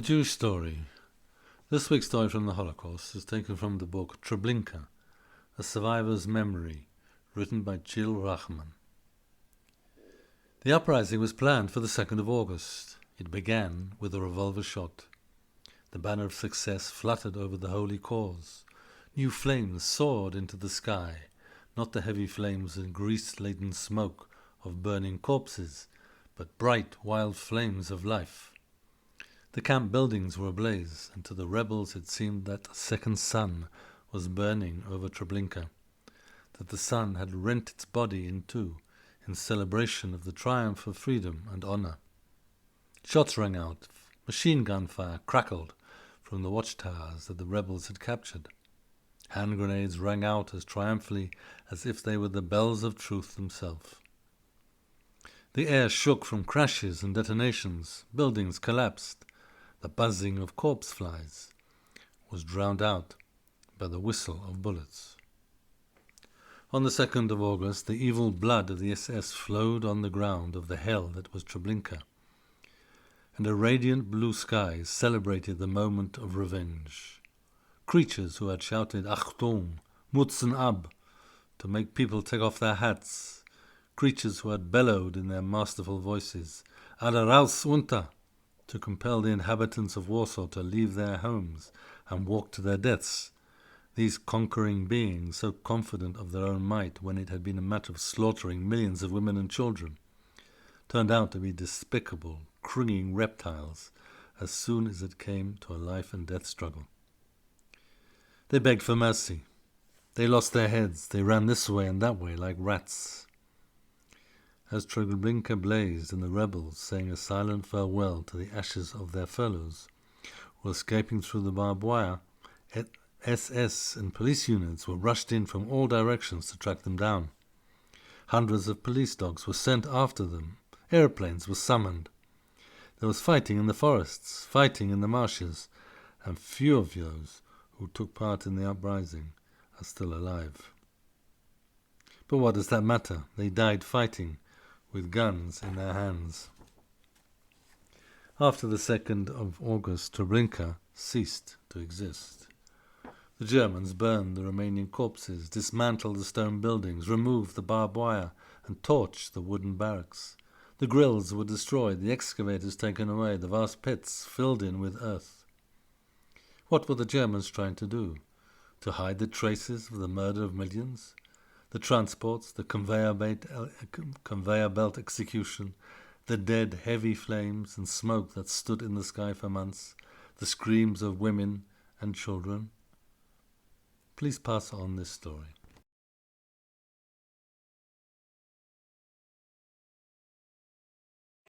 The Jewish story. This week's story from the Holocaust is taken from the book Treblinka, A Survivor's Memory, written by Chil Rajchman. The uprising was planned for the 2nd of August. It began with a revolver shot. The banner of success fluttered over the holy cause. New flames soared into the sky, not the heavy flames and grease-laden smoke of burning corpses, but bright, wild flames of life. The camp buildings were ablaze, and to the rebels it seemed that a second sun was burning over Treblinka, that the sun had rent its body in two in celebration of the triumph of freedom and honor. Shots rang out, machine gun fire crackled from the watchtowers that the rebels had captured. Hand grenades rang out as triumphantly as if they were the bells of truth themselves. The air shook from crashes and detonations, buildings collapsed. The buzzing of corpse flies was drowned out by the whistle of bullets. On the 2nd of August, the evil blood of the SS flowed on the ground of the hell that was Treblinka, and a radiant blue sky celebrated the moment of revenge. Creatures who had shouted Achtung, Mutzen ab, to make people take off their hats, creatures who had bellowed in their masterful voices, Alle raus unter, to compel the inhabitants of Warsaw to leave their homes and walk to their deaths. These conquering beings, so confident of their own might when it had been a matter of slaughtering millions of women and children, turned out to be despicable, cringing reptiles as soon as it came to a life and death struggle. They begged for mercy. They lost their heads. They ran this way and that way like rats. As Treblinka blazed and the rebels, saying a silent farewell to the ashes of their fellows, were escaping through the barbed wire, SS and police units were rushed in from all directions to track them down. Hundreds of police dogs were sent after them. Airplanes were summoned. There was fighting in the forests, fighting in the marshes, and few of those who took part in the uprising are still alive. But what does that matter? They died fighting, with guns in their hands. After the 2nd of August, Treblinka ceased to exist. The Germans burned the remaining corpses, dismantled the stone buildings, removed the barbed wire, and torched the wooden barracks. The grills were destroyed, the excavators taken away, the vast pits filled in with earth. What were the Germans trying to do? To hide the traces of the murder of millions? The transports, the conveyor belt execution, the dead heavy flames and smoke that stood in the sky for months, the screams of women and children. Please pass on this story.